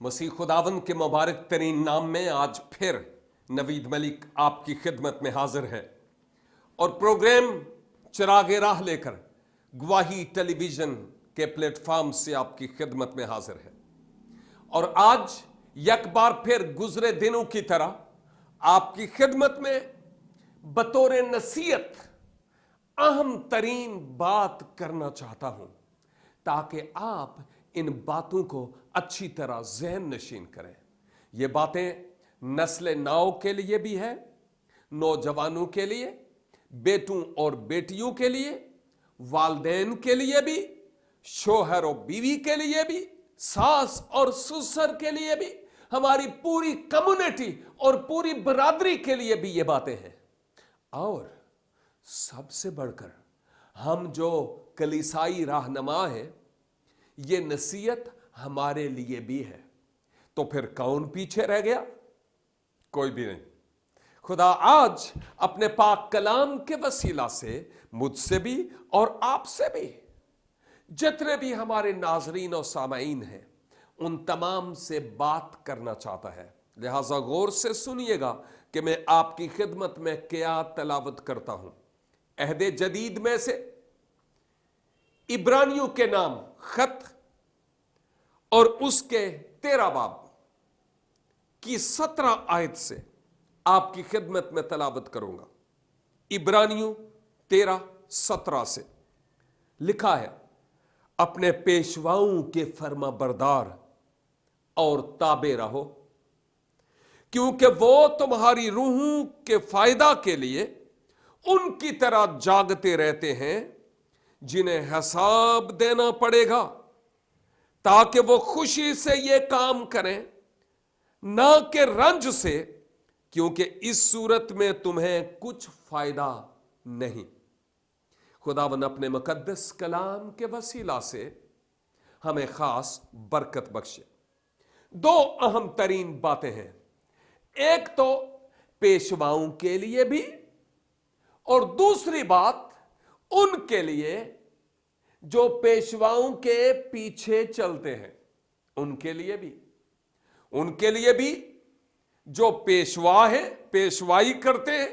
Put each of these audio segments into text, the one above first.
मसीह खुदावंद के मुबारक तरीन नाम में आज फिर नवीद मलिक आपकी खिदमत में हाजिर है और प्रोग्राम चिरागे राह लेकर गवाही टेलीविजन के प्लेटफॉर्म से आपकी खिदमत में हाजिर है। और आज एक बार फिर गुजरे दिनों की तरह आपकी खिदमत में बतौर नसीहत अहम तरीन बात करना चाहता हूं ताकि आप इन बातों को अच्छी तरह ज़हन नशीन करें। ये बातें नस्ल नौ के लिए भी है, नौजवानों के लिए, बेटों और बेटियों के लिए, वालदैन के लिए भी, शोहर और बीवी के लिए भी, सास और ससुर के लिए भी, हमारी पूरी कम्युनिटी और पूरी बरादरी के लिए भी ये बातें हैं। और सबसे बढ़कर हम जो कलीसाई रहनुमा हैं, ये नसीहत हमारे लिए भी है। तो फिर कौन पीछे रह गया? कोई भी नहीं। खुदा आज अपने पाक कलाम के वसीला से मुझसे भी और आपसे भी, जितने भी हमारे नाजरीन और सामाईन हैं, उन तमाम से बात करना चाहता है। लिहाजा गौर से सुनिएगा कि मैं आपकी खिदमत में क्या तलावत करता हूं। अहदे जदीद में से इब्रानियों के नाम खत और उसके 13 बाब की 17 आयत से आपकी खिदमत में तलावत करूंगा। इब्रानियों 13:17 से लिखा है, अपने पेशवाओं के फर्मा बरदार और ताबे रहो, क्योंकि वो तुम्हारी रूहों के फायदा के लिए उनकी तरह जागते रहते हैं जिन्हें हिसाब देना पड़ेगा, ताकि वो खुशी से ये काम करें, ना कि रंज से, क्योंकि इस सूरत में तुम्हें कुछ फायदा नहीं। खुदावन अपने मुकद्दस कलाम के वसीला से हमें खास बरकत बख्शे। 2 अहम तरीन बातें हैं, एक तो पेशवाओं के लिए भी और दूसरी बात उनके लिए जो पेशवाओं के पीछे चलते हैं, उनके लिए भी जो पेशवा है, पेशवाई करते हैं,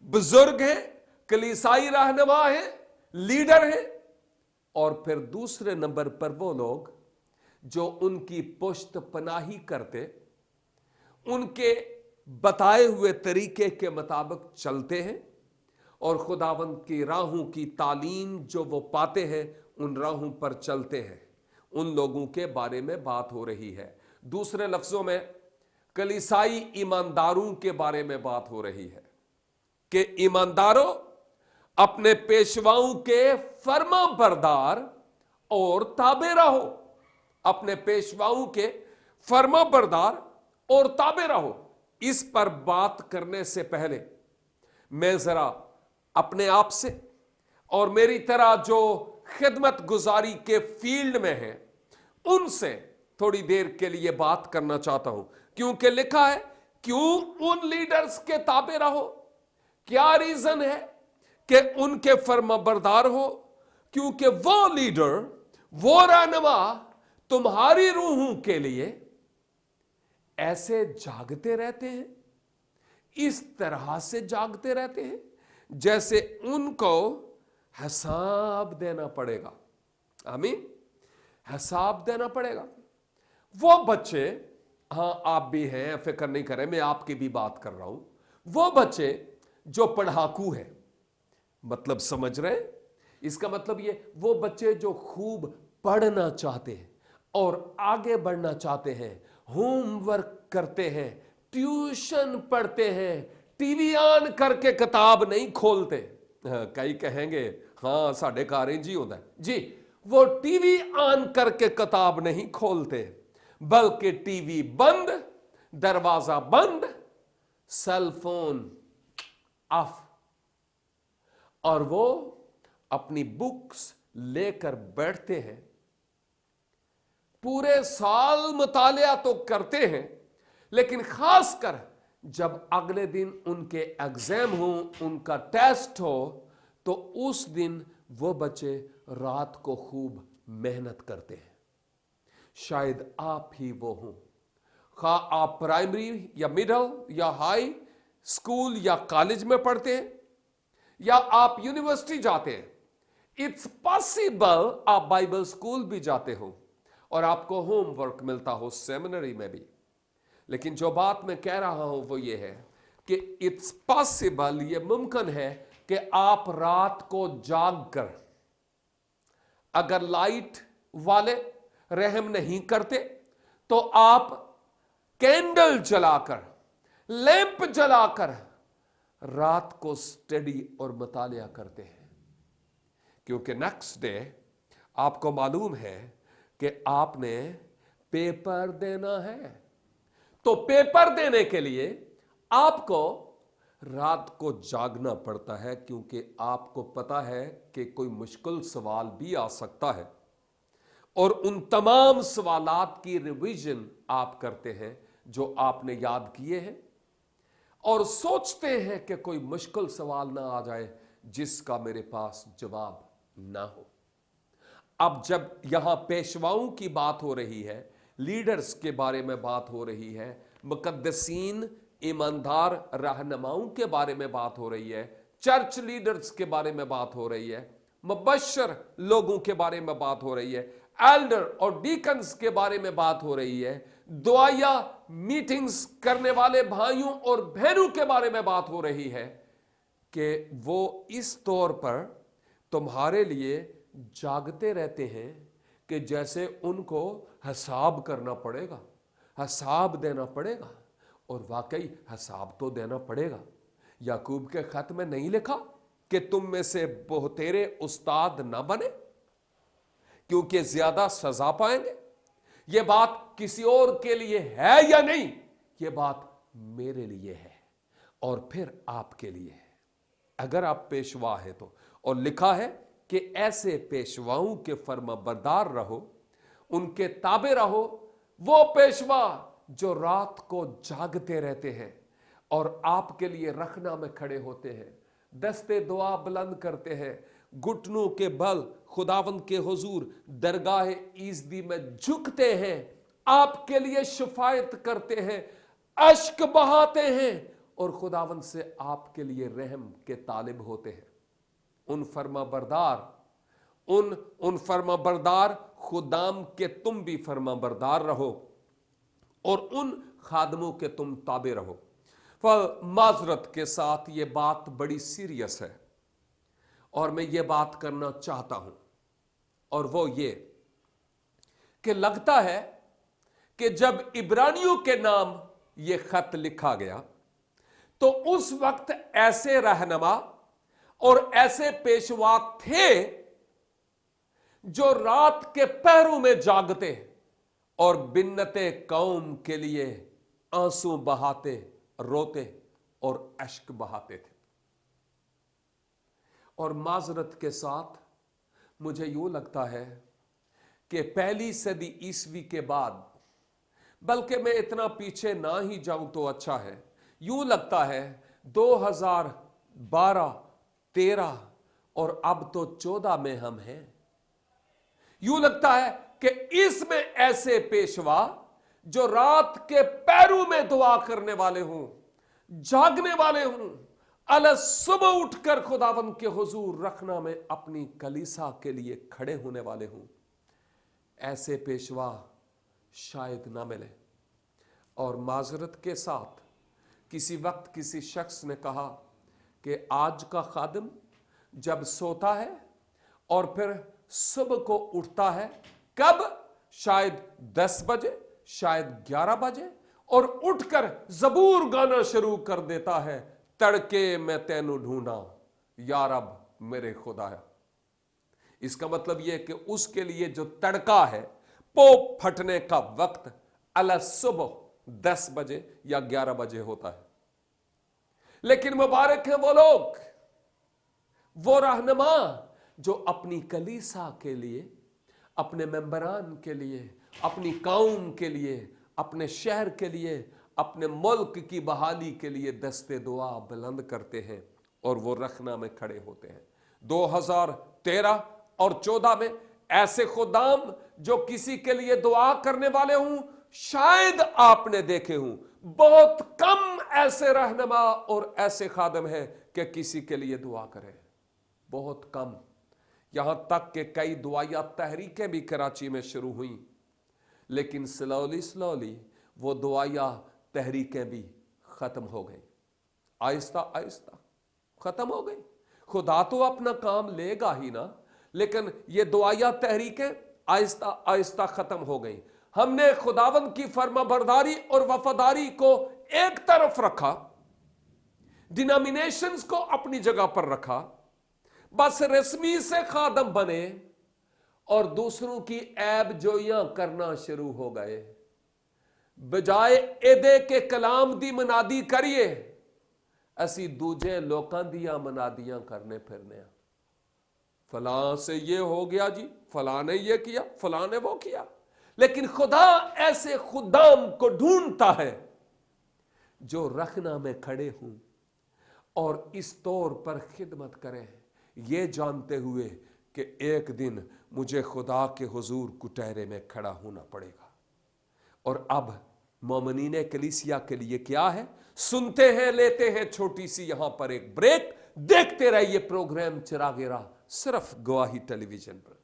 बुजुर्ग हैं, कलीसाई रहनुमा हैं, लीडर हैं, और फिर दूसरे नंबर पर वो लोग जो उनकी पुश्त पनाही करते, उनके बताए हुए तरीके के मुताबिक चलते हैं और खुदावंद की राहों की तालीम जो वो पाते हैं उन राहों पर चलते हैं। उन लोगों के बारे में बात हो रही है। दूसरे लफ्जों में कलीसाई ईमानदारों के बारे में बात हो रही है कि ईमानदारों, अपने पेशवाओं के फर्मा बरदार और ताबे रहो। अपने पेशवाओं के फर्मा बरदार और ताबे रहो। इस पर बात करने से पहले मैं जरा अपने आप से और मेरी तरह जो खिदमत गुजारी के फील्ड में है उनसे थोड़ी देर के लिए बात करना चाहता हूं, क्योंकि लिखा है, क्यों उन लीडर्स के ताबे रहो। क्या रीजन है कि उनके फर्माबरदार हो? क्योंकि वो लीडर, वो रहनुमा तुम्हारी रूहों के लिए ऐसे जागते रहते हैं, इस तरह से जागते रहते हैं जैसे उनको हिसाब देना पड़ेगा। आमीन, हिसाब देना पड़ेगा। वो बच्चे, हां आप भी हैं, फिक्र नहीं करें, मैं आपकी भी बात कर रहा हूं। वो बच्चे जो पढ़ाकू हैं, मतलब समझ रहे हैं? इसका मतलब ये, वो बच्चे जो खूब पढ़ना चाहते हैं और आगे बढ़ना चाहते हैं, होमवर्क करते हैं, ट्यूशन पढ़ते हैं, टीवी ऑन करके किताब नहीं खोलते। कई कहेंगे हाँ साढ़े घर इंज ही होता है जी। वो टीवी ऑन करके किताब नहीं खोलते, बल्कि टीवी बंद, दरवाजा बंद, सेल फोन ऑफ, और वो अपनी बुक्स लेकर बैठते हैं। पूरे साल मुतालिया तो करते हैं, लेकिन खासकर जब अगले दिन उनके एग्जाम हो, उनका टेस्ट हो, तो उस दिन वो बच्चे रात को खूब मेहनत करते हैं। शायद आप ही वो हों खा आप प्राइमरी या मिडिल या हाई स्कूल या कॉलेज में पढ़ते हैं या आप यूनिवर्सिटी जाते हैं, इट्स पॉसिबल आप बाइबल स्कूल भी जाते हो और आपको होमवर्क मिलता हो सेमिनरी में भी। लेकिन जो बात मैं कह रहा हूं वो ये है कि इट्स पॉसिबल, ये मुमकिन है कि आप रात को जाग कर, अगर लाइट वाले रहम नहीं करते तो आप कैंडल जलाकर, लैंप जलाकर रात को स्टडी और मुतालिया करते हैं, क्योंकि नेक्स्ट डे आपको मालूम है कि आपने पेपर देना है। तो पेपर देने के लिए आपको रात को जागना पड़ता है, क्योंकि आपको पता है कि कोई मुश्किल सवाल भी आ सकता है और उन तमाम सवालात की रिवीजन आप करते हैं जो आपने याद किए हैं और सोचते हैं कि कोई मुश्किल सवाल ना आ जाए जिसका मेरे पास जवाब ना हो। अब जब यहां पेशवाओं की बात हो रही है, लीडर्स के बारे में बात हो रही है, मुकद्दसीन ईमानदार रहनुमाओं के बारे में बात हो रही है, चर्च लीडर्स के बारे में बात हो रही है, मुबश्शिर लोगों के बारे में बात हो रही है, एल्डर और डीकन्स के बारे में बात हो रही है, दुआया मीटिंग्स करने वाले भाइयों और बहनों के बारे में बात हो रही है कि वो इस तौर पर तुम्हारे लिए जागते रहते हैं कि जैसे उनको हिसाब करना पड़ेगा, हिसाब देना पड़ेगा। और वाकई हिसाब तो देना पड़ेगा। याकूब के खत में नहीं लिखा कि तुम में से बहुतेरे उस्ताद ना बने क्योंकि ज्यादा सजा पाएंगे। यह बात किसी और के लिए है या नहीं, यह बात मेरे लिए है और फिर आपके लिए है, अगर आप पेशवा है तो। और लिखा है कि ऐसे पेशवाओं के फर्माबरदार रहो, उनके ताबे रहो, वो पेशवा जो रात को जागते रहते हैं और आपके लिए रखना में खड़े होते हैं, दस्ते दुआ बुलंद करते हैं, घुटनों के बल खुदावंद के हुजूर दरगाह ईज़दी में झुकते हैं, आपके लिए शिफायत करते हैं, अश्क बहाते हैं और खुदावंद से आपके लिए रहम के तालिब होते हैं। उन फर्माबरदार खुदाम के तुम भी फर्माबरदार रहो और उन खादमों के तुम ताबे रहो। पर माजरत के साथ ये बात बड़ी सीरियस है और मैं ये बात करना चाहता हूं, और वो ये कि लगता है कि जब इब्रानियों के नाम ये खत लिखा गया तो उस वक्त ऐसे रहनुमा और ऐसे पेशवा थे जो रात के पहरों में जागते और बिन्नते कौम के लिए आंसू बहाते, रोते और अश्क बहाते थे। और माजरत के साथ मुझे यूं लगता है कि पहली सदी ईसवी के बाद, बल्कि मैं इतना पीछे ना ही जाऊं तो अच्छा है, यूं लगता है 2012, 13 और अब तो 14 में हम हैं। यूं लगता है कि इसमें ऐसे पेशवा जो रात के पैरों में दुआ करने वाले हों, जागने वाले हों, अलग सुबह उठकर खुदावंद के हुजूर रखना में अपनी कलीसा के लिए खड़े होने वाले हों, ऐसे पेशवा शायद ना मिले। और माजरत के साथ किसी वक्त किसी शख्स ने कहा कि आज का खादिम जब सोता है और फिर सुबह को उठता है, कब? शायद 10 बजे, शायद 11 बजे, और उठकर जबूर गाना शुरू कर देता है, तड़के मैं तेनू ढूंढा या रब मेरे खुदाया। इसका मतलब यह कि उसके लिए जो तड़का है, पोप फटने का वक्त अला सुबह 10 बजे या 11 बजे होता है। लेकिन मुबारक है वो लोग, वो रहनुमा जो अपनी कलीसा के लिए, अपने मेंबरान के लिए, अपनी कौम के लिए, अपने शहर के लिए, अपने मुल्क की बहाली के लिए दस्ते दुआ बुलंद करते हैं और वो रखना में खड़े होते हैं। 2013 और 14 में ऐसे खुदाम जो किसी के लिए दुआ करने वाले हों, शायद आपने देखे हों, बहुत कम ऐसे रहनुमा और ऐसे खादम हैं कि किसी के लिए दुआ करें, बहुत कम। यहां तक कि कई दुआया तहरीकें भी कराची में शुरू हुई, लेकिन स्लोली स्लोली वो दुआया तहरीकें भी खत्म हो गई, आहिस्ता आहिस्ता खत्म हो गई। खुदा तो अपना काम लेगा ही ना, लेकिन ये दुआया तहरीकें आहिस्ता आहिस्ता खत्म हो गई। हमने खुदावंद की फर्माबरदारी और वफादारी को एक तरफ रखा, डिनोमिनेशंस को अपनी जगह पर रखा, बस रस्मी से खादम बने और दूसरों की ऐब जोइयां करना शुरू हो गए। बजाय एदे के कलाम दी मनादी करिए, असी दूजे लोकां दियां मनादियां करने फिरने। फलां से ये हो गया जी, फलां ने ये किया, फलां ने वो किया। लेकिन खुदा ऐसे खुदाम को ढूंढता है जो रखना में खड़े हों और इस तौर पर खिदमत करें, ये जानते हुए कि एक दिन मुझे खुदा के हुजूर कुटहरे में खड़ा होना पड़ेगा। और अब मोमिनीने कलीसिया के लिए क्या है? सुनते हैं, लेते हैं छोटी सी यहां पर एक ब्रेक, देखते रहिए प्रोग्राम चिरागे राह सिर्फ गवाही टेलीविजन पर।